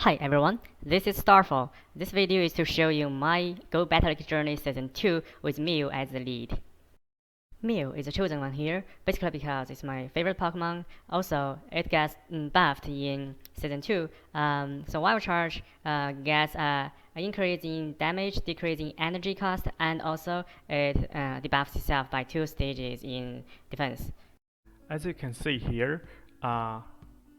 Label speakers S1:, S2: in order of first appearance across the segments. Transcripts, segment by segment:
S1: Hi everyone, this is Starfall. This video is to show you my Go Battle League Journey Season 2 with Mew as the lead. Mew is the chosen one here, basically because it's my favorite Pokemon. Also, it gets buffed in Season 2. Wild Charge gets an increase in damage, decrease in energy cost, and also it debuffs itself by 2 stages in defense.
S2: As you can see here,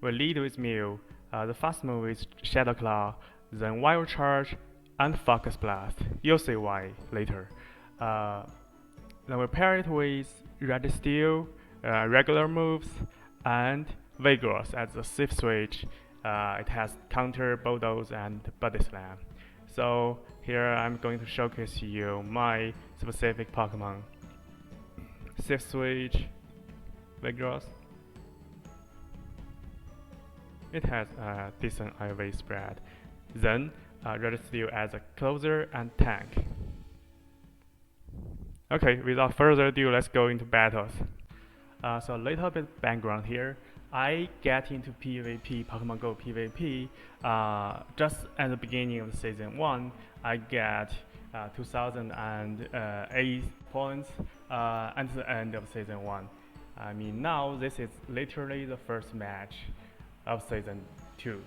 S2: we lead with Mew. The first move is Shadow Claw, then Wild Charge, and Focus Blast. You'll see why later. Then we pair it with Registeel, regular moves, and Vigoroth as the safe switch. It has counter, bulldoze, and body slam. So here I'm going to showcase you my specific Pokemon. Safe switch, Vigoroth. It has a decent IV spread. Then Registeel as a closer and tank. Okay, without further ado, let's go into battles. So a little bit background here. I get into PvP, Pokemon Go PvP, just at the beginning of Season 1. I get 2008 points at the end of Season 1. I mean, now this is literally the first match of Season 2.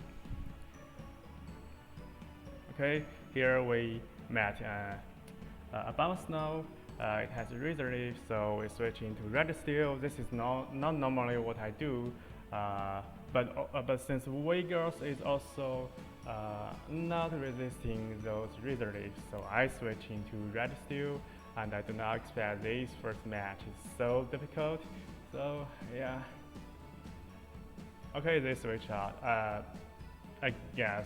S2: Okay, here we met a bounce snow. It has a razor leaf, so we switch into Registeel. This is not normally what I do, but since Vigoroth is also not resisting those razor leaves, so I switch into Registeel, and I do not expect this first match is so difficult. So yeah. Okay, they switch out. I guess.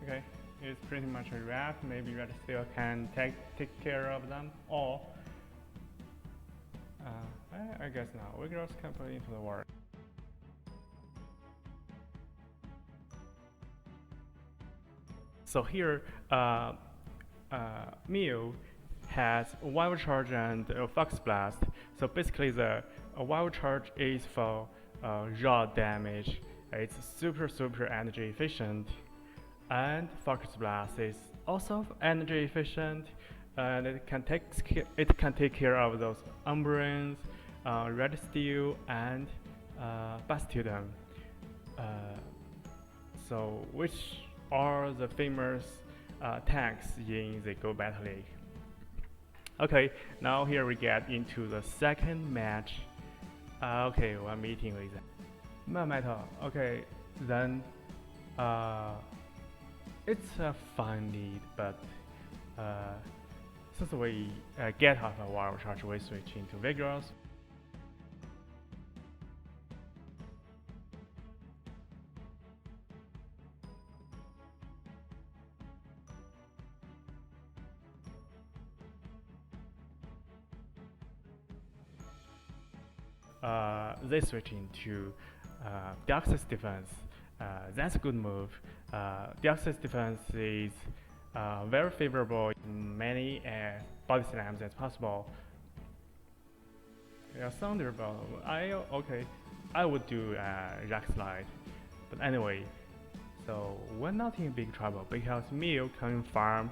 S2: Okay, it's pretty much a wrap. Maybe Registeel can take care of them all. I guess now. Vigoroth can put into the work. So here, Mew has Wild Charge and Fox Blast. So basically, the Wild Charge is for raw damage. It's super energy efficient, and Focus Blast is also energy efficient, and it can take care of those Umbrans, Registeel, and Bastiodon. So which are the famous tanks in the Go Battle League. Okay, now here we get into the second match. Okay, we're meeting with Metal. Okay, then it's a fine lead, but since we get off a Wild Charge, we switch into Vigoroth. They switch into Deoxys defense. That's a good move. Deoxys defense is very favorable in many body slams as possible. Yeah, Thunderbolt. I would do Rock Slide, but anyway. So we're not in big trouble because Mew can farm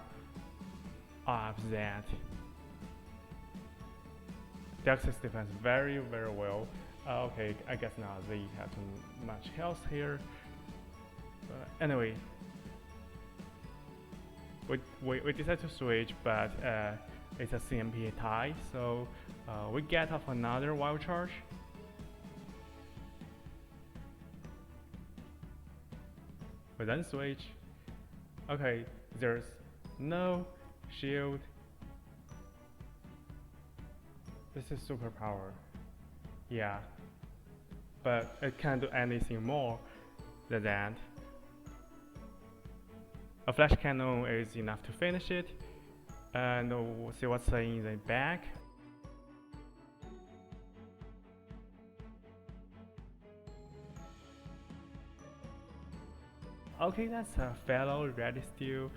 S2: up that. Deoxys defense very well. Okay, I guess now they have too much health here. Anyway, we decided to switch, but it's a CMP tie, so we get off another Wild Charge. We then switch. Okay, there's no shield. This is superpower. Yeah, but it can't do anything more than that. A flash cannon is enough to finish it, and we'll see what's in the back. Okay, that's a fellow Registeel.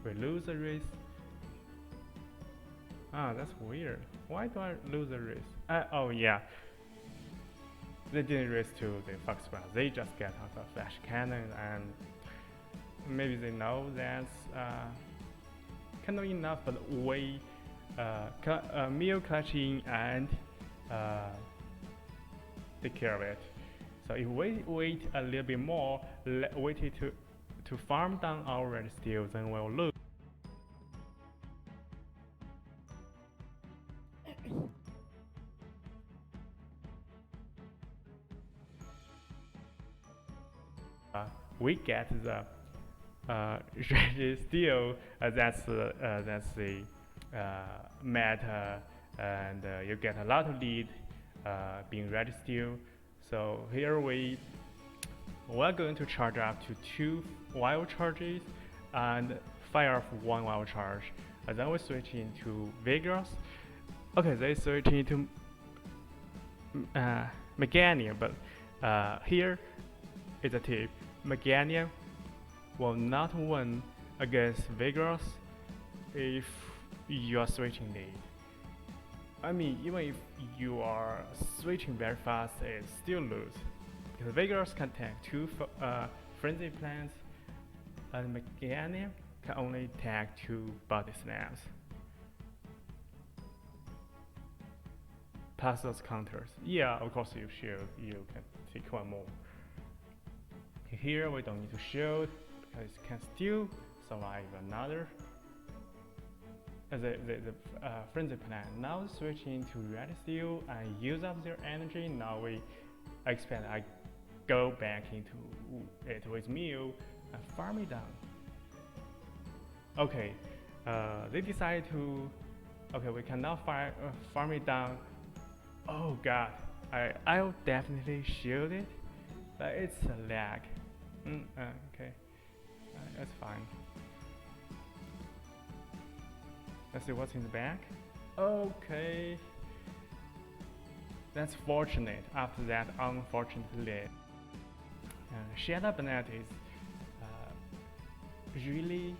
S2: we lose a race. Ah, that's weird. Why do I lose a race? Oh yeah. They didn't race to the Fox Sprout. They just get out of Flash Cannon, and maybe they know that's kind of enough, but we meal clutching and take care of it. So if we wait a little bit more, waited to farm down our Registeel, then we'll lose. We get the Registeel, that's the meta, and you get a lot of lead being Registeel. So here we're going to charge up to 2 wild charges and fire off 1 wild charge. And then we switch into Vigoroth. Okay, they switch into Meganium, but here is a tip. Meganium will not win against Vigoroth if you are switching lead. I mean, even if you are switching very fast, it still lose. Because Vigoroth can tank 2 Frenzy Plants, and Meganium can only tank 2 Body Slams. Plus those counters. Yeah, of course you shield, you can take 1 more. Here we don't need to shield because it can still survive another. The Frenzy Plant. Now switch into Registeel and use up their energy. Now we expect I go back into it with Mew and farm it down. Okay, they decide to. Okay, we cannot farm it down. Oh god, I'll definitely shield it, but it's a lag. Okay, that's fine. Let's see what's in the back. Okay, that's fortunate. After that, unfortunately, Shadow Banette is really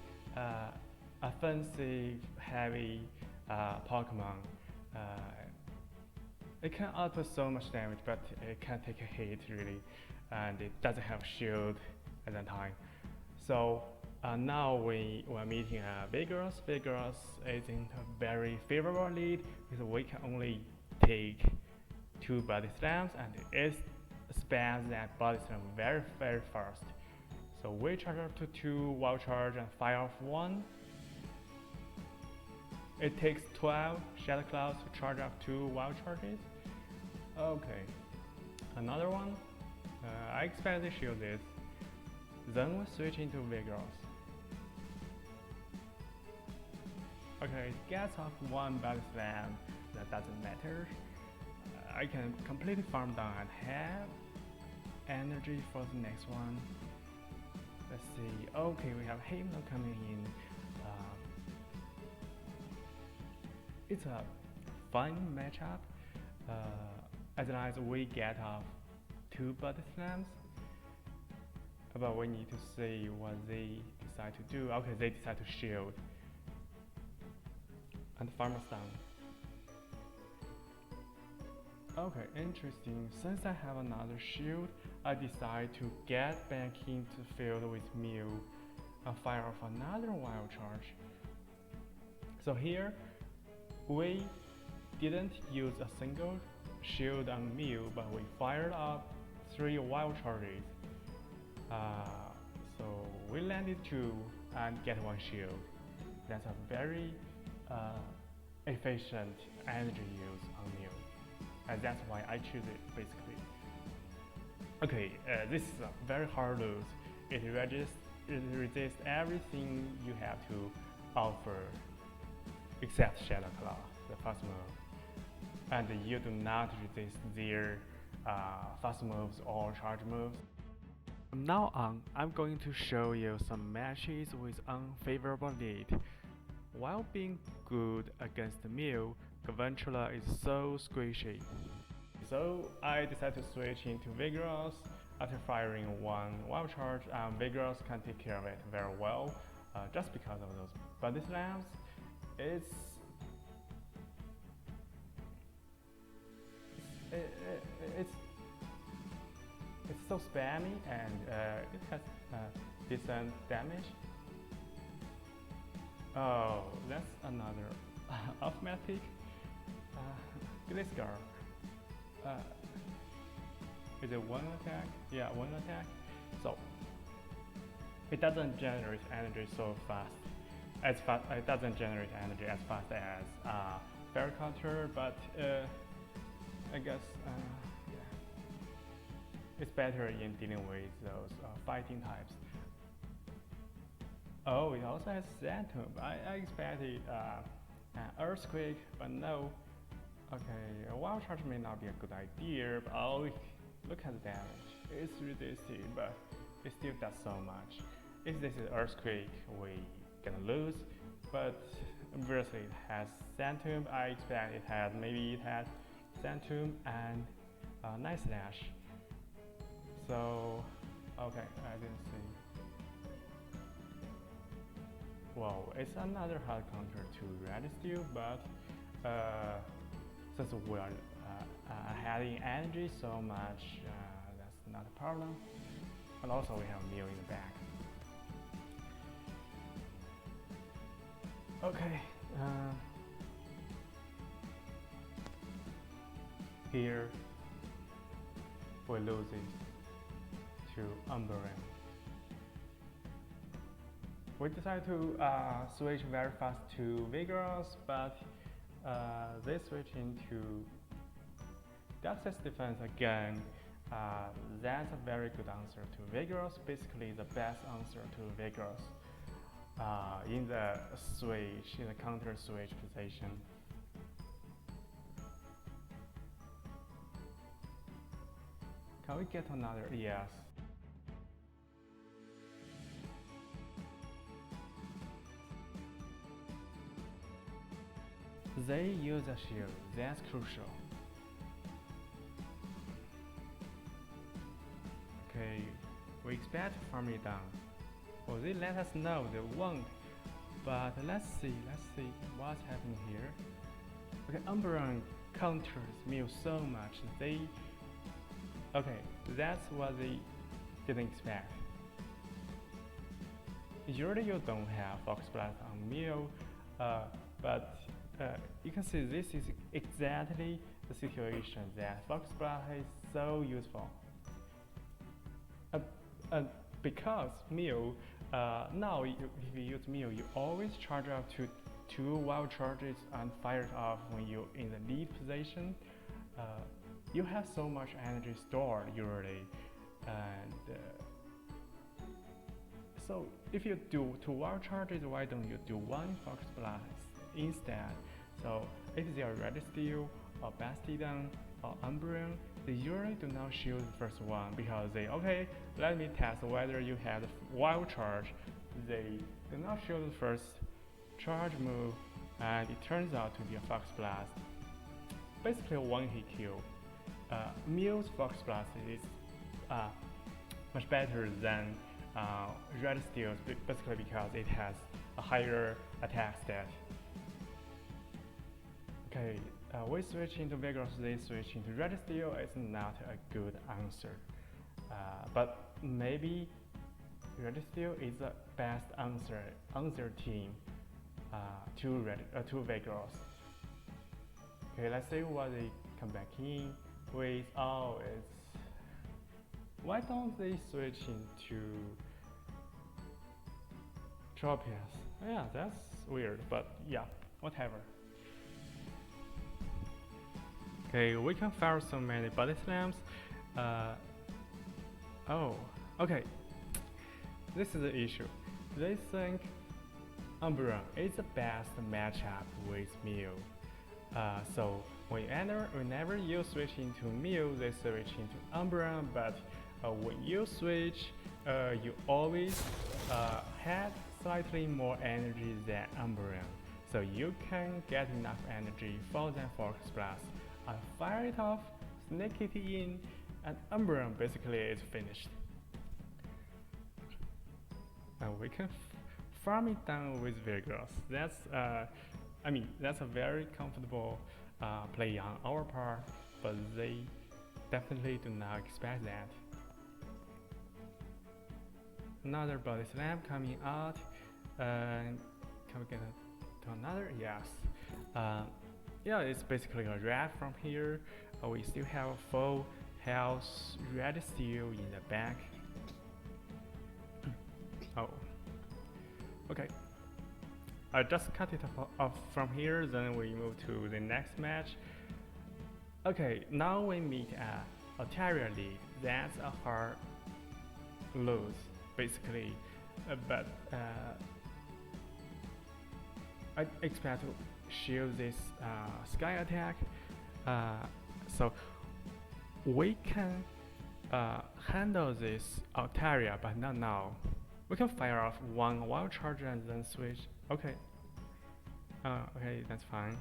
S2: offensive, heavy Pokemon. It can output so much damage, but it can't take a hit really, and it doesn't have shield at that time. So now we are meeting Vigoroth. Vigoroth is in a very favorable lead because we can only take 2 Body Slams, and it spams that Body Slam very fast. So we charge up to 2 Wild Charge and fire off 1. It takes 12 Shadow Clouds to charge up 2 Wild Charges. Okay, another one. I expect they shield this. Then we switch into Vigoroth. Okay, it gets off 1 Body Slam, that doesn't matter. I can completely farm down and have energy for the next one. Let's see. Okay, we have Hypno coming in. It's a fun matchup. As long as we get off 2 Body Slams. But we need to see what they decide to do. Okay, they decide to shield. And farmer's down. Okay, interesting. Since I have another shield, I decide to get back into the field with Mew and fire off another Wild Charge. So here, we didn't use a single shield on Mew, but we fired up 3 Wild Charges. So we landed 2 and get 1 shield. That's a very efficient energy use on Mew, and that's why I choose it basically. Okay, this is a very hard lose. It resists everything you have to offer except Shadow Claw, the fast move, and you do not resist their fast moves or charge moves. From now on, I'm going to show you some matches with unfavorable lead. While being good against Mew, Gavantula is so squishy. So I decided to switch into Vigoroth after firing 1 Wild Charge. Vigoroth can take care of it very well. just because of those body slams. It's it's so spammy, and it has decent damage. Oh, that's another automatic Glisgar. Is it one attack? Yeah, one attack. So it doesn't generate energy so fast. It doesn't generate energy as fast as Fairy Counter, but I guess yeah, it's better in dealing with those fighting types. Oh, it also has Phantom. I expected an Earthquake, but no. Okay, a Wild Charge may not be a good idea, but oh, look at the damage. It's resisted, but it still does so much. If this is Earthquake, we gonna lose, but obviously it has Phantom. I expect it has Phantom and Night Slash. So, okay, I didn't see. Well, it's another hard counter to Registeel, but since we are having energy so much, that's not a problem. And also we have Mew in the back. Okay, here we lose it to Umbreon. We decided to switch very fast to Vigoroth, but they switch into Access Defense again. That's a very good answer to Vigoroth, basically the best answer to Vigoroth in the counter switch position. Can we get another? Yes. They use a shield, that's crucial. Okay, we expect to farm it down. Well, they let us know they won't, but let's see what's happening here. Okay, Umbreon counters Mew so much, okay, that's what they didn't expect. Usually you don't have Fox Blast on Mew, but you can see this is exactly the situation that Fox Blast is so useful. Because Mew, now if you use Mew, you always charge up to 2 wild charges and fire it off when you're in the lead position. You have so much energy stored usually, and so if you do 2 wild charges, why don't you do 1 Fox Blast instead? So if they are Registeel or Bastiodon or Umbreon, they usually do not shield the first one because okay, let me test whether you had wild charge. They do not shield the first charge move, and it turns out to be a Fox Blast. Basically a one-hit kill. Mew's Fox Blast is much better than Registeel, basically because it has a higher attack stat. Okay, we switch into Vigoroth, they switch into Registeel. It's not a good answer, but maybe Registeel is the best answer team to Vigoroth. Okay, let's see what they come back in with. Oh, why don't they switch into Tropius? Yeah, that's weird, but yeah, whatever. Okay, we can fire so many body slams. Oh, okay. This is the issue. They think Umbreon is the best matchup with Mew. So whenever you switch into Mew, they switch into Umbreon, but when you switch, you always had slightly more energy than Umbreon. So you can get enough energy for that Fox Blast. Fire it off, sneak it in, and Umbreon basically is finished. And we can farming down with Vigoroth. That's a very comfortable play on our part, but they definitely do not expect that. Another body slam coming out. Can we get to another? Yes. Yeah, it's basically a rat from here. We still have a full health Registeel in the back. Oh. Okay. I just cut it off from here, then we move to the next match. Okay, now we meet Altaria lead. That's a hard lose, basically. But I expect to shield this sky attack, so we can handle this Altaria, but not now. We can fire off one wild charge and then switch. Okay. Okay, that's fine.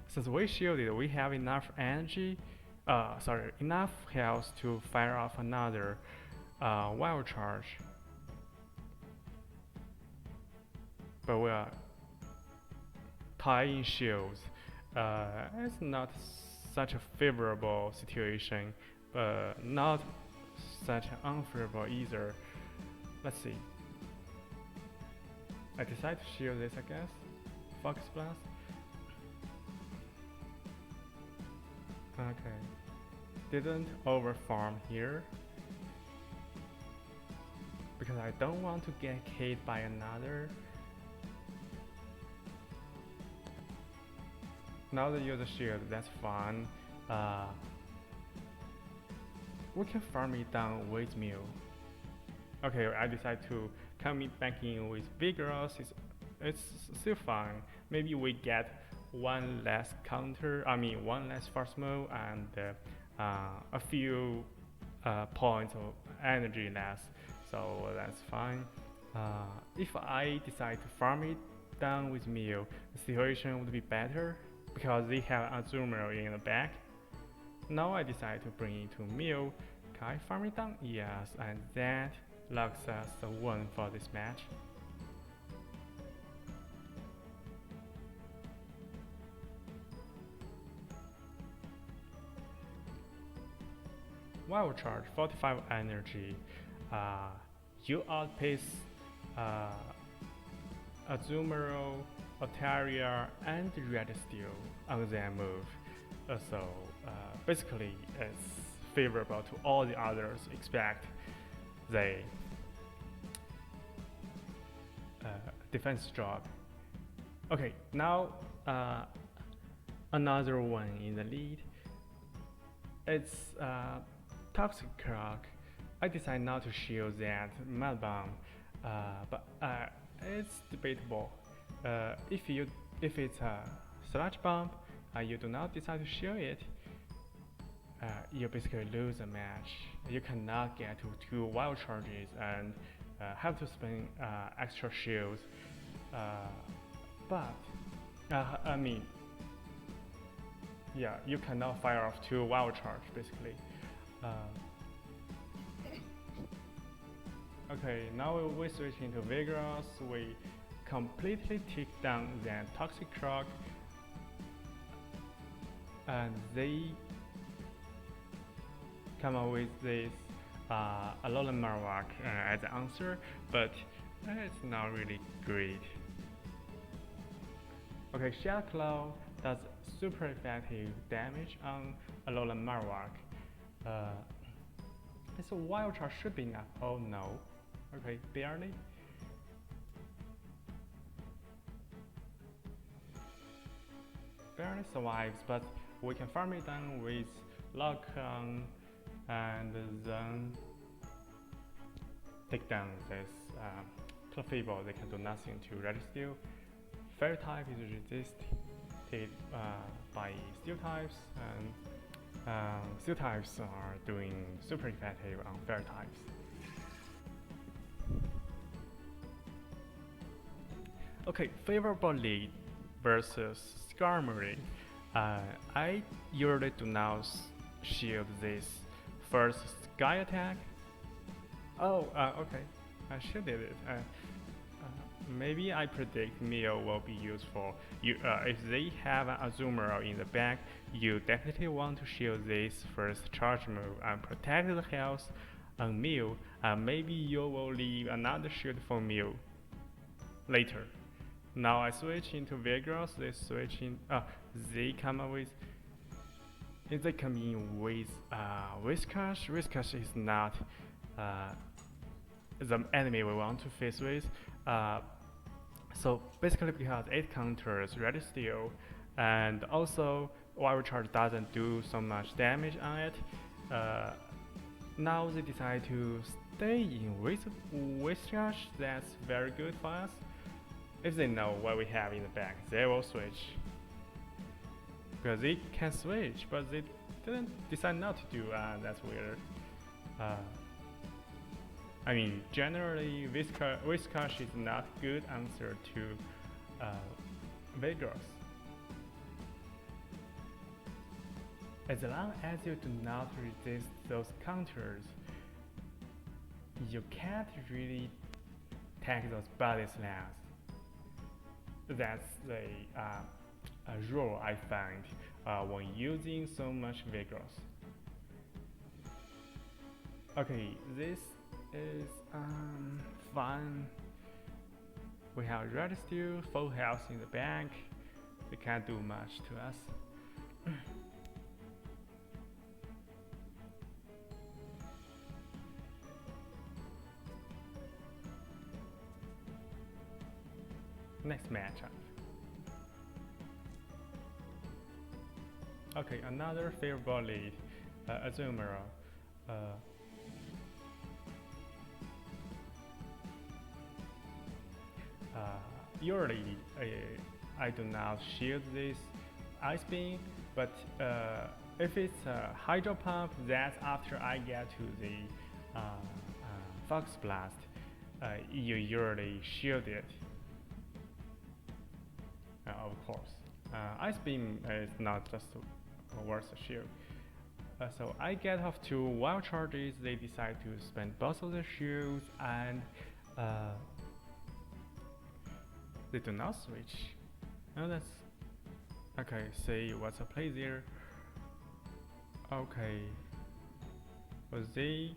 S2: Since we shielded, we have enough energy, enough health to fire off another wild charge. But we are tying shields. It's not such a favorable situation, but not such unfavorable either. Let's see. I decide to shield this, I guess. Focus Blast. Okay. Didn't overfarm here, because I don't want to get hit by another. Now that you use a shield, that's fine. We can farm it down with Mew. Okay, I decide to come back in with Vigoroth. It's still fine. Maybe we get one less counter, one less first move and a few points of energy less, so that's fine. If I decide to farm it down with Mew, the situation would be better because they have Azumarill in the back. Now I decide to bring it to Mew. Can I farm it down? Yes, and that locks us the win for this match. Wild Charge, 45 energy. You outpace Azumarill, Altaria, and Registeel on their move. So basically, it's favorable to all the others except the defense drop. Okay, now another one in the lead. It's Toxic Croc. I decide not to shield that Mud Bomb, but it's debatable. If it's a Sludge Bomb, you do not decide to shield it, you basically lose a match. You cannot get to 2 wild charges and have to spend extra shields. Yeah, you cannot fire off 2 wild charge basically. Okay, now we switch into Vigoroth. We completely take down that Toxic Croc, and they come up with this Alolan Marowak as the answer, but it's not really great. Okay, Shadow Claw does super effective damage on Alolan Marowak. This wild charge should be enough. Oh no. Okay, barely. Barely survives, but we can farm it down with Lock on and then take down this Clefable. They can do nothing to Registeel. Fairy type is resisted by Steel types, and Steel types are doing super effective on Fairy types. Okay, favorable lead versus Skarmory. I usually do not shield this first Sky attack. Oh, okay, I shielded it. maybe I predict Mew will be useful. If they have an Azumarill in the back, you definitely want to shield this first charge move and protect the health on Mew, and maybe you will leave another shield for Mew later. Now I switch into Vigoroth, they come in with Whiscash. Whiscash is not the enemy we want to face with. So basically because it counters Registeel, and also Wild Charge doesn't do so much damage on it. Now they decide to stay in Whiscash. That's very good for us. If they know what we have in the back, they will switch. Because they can switch, but they didn't decide not to do, and that's weird. I mean, generally, Whiscash is not good answer to Vigoroth. As long as you do not resist those counters, you can't really take those body slams. That's the rule I find when using so much Vigoroth. Okay, this is fun. We have Registeel, full health in the bank. They can't do much to us. Next matchup. Okay, another favorable lead, Azumarill. Usually, I do not shield this Ice Beam, but if it's a Hydro Pump, that's after I get to the Fox Blast. You usually shield it. Of course, Ice Beam is not just worth a shield. So I get off 2 wild charges. They decide to spend both of the shields, and they do not switch. Oh, that's okay. See what's a play there. Okay, was they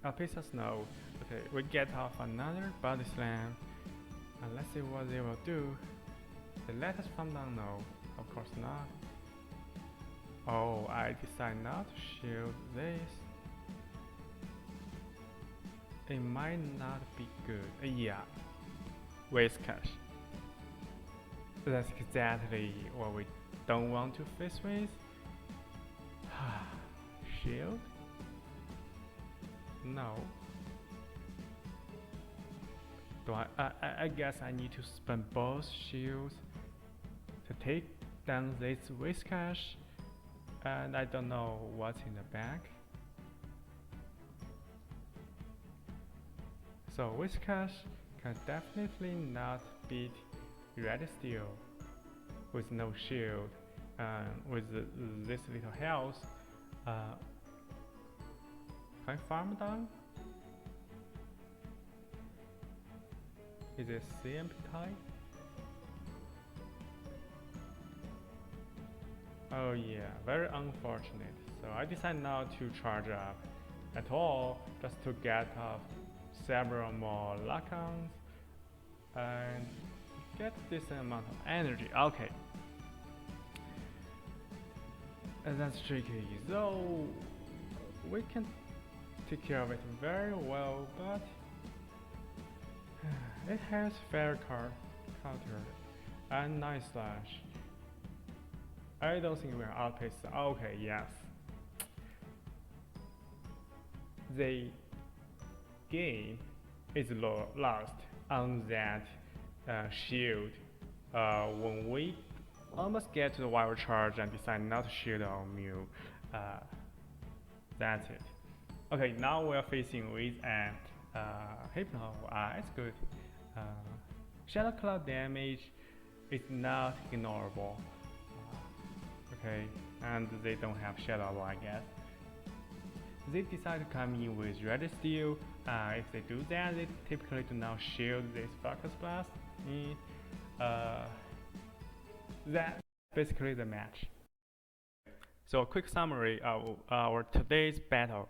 S2: a piece of snow? Okay, we get off another body slam, and let's see what they will do. They let us come down? No, of course not. Oh, I decide not to shield this. It might not be good. Yeah, Whiscash. That's exactly what we don't want to face with. Shield? No. Do I guess I need to spend both shields to take down this Whiscash, and I don't know what's in the back. So Whiscash can definitely not beat Registeel with no shield and with this little health. Can I farm down? Is it CMP type? Oh yeah, very unfortunate. So I decided not to charge up at all, just to get off several more lock-ons and get this amount of energy. Okay. And that's tricky, though we can take care of it very well, but it has fair counter and nice slash. I don't think we're outpaced. Okay, yes. The game is lost on that shield when we almost get to the wild charge and decide not to shield our Mew. That's it. Okay, now we're facing with an Hypno. It's good. Shadow Cloud damage is not ignorable. Okay, and they don't have Shadow Ball, I guess. They decide to come in with Registeel, If they do that, they typically do not shield this Focus Blast. That's basically the match. So a quick summary of our today's battle.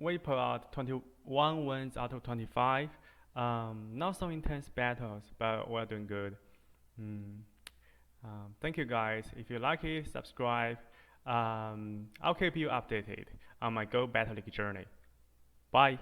S2: We pulled out 21 wins out of 25. Not so intense battles, but we're doing good. Thank you guys. If you like it, subscribe. I'll keep you updated on my Go Battle League journey. Bye.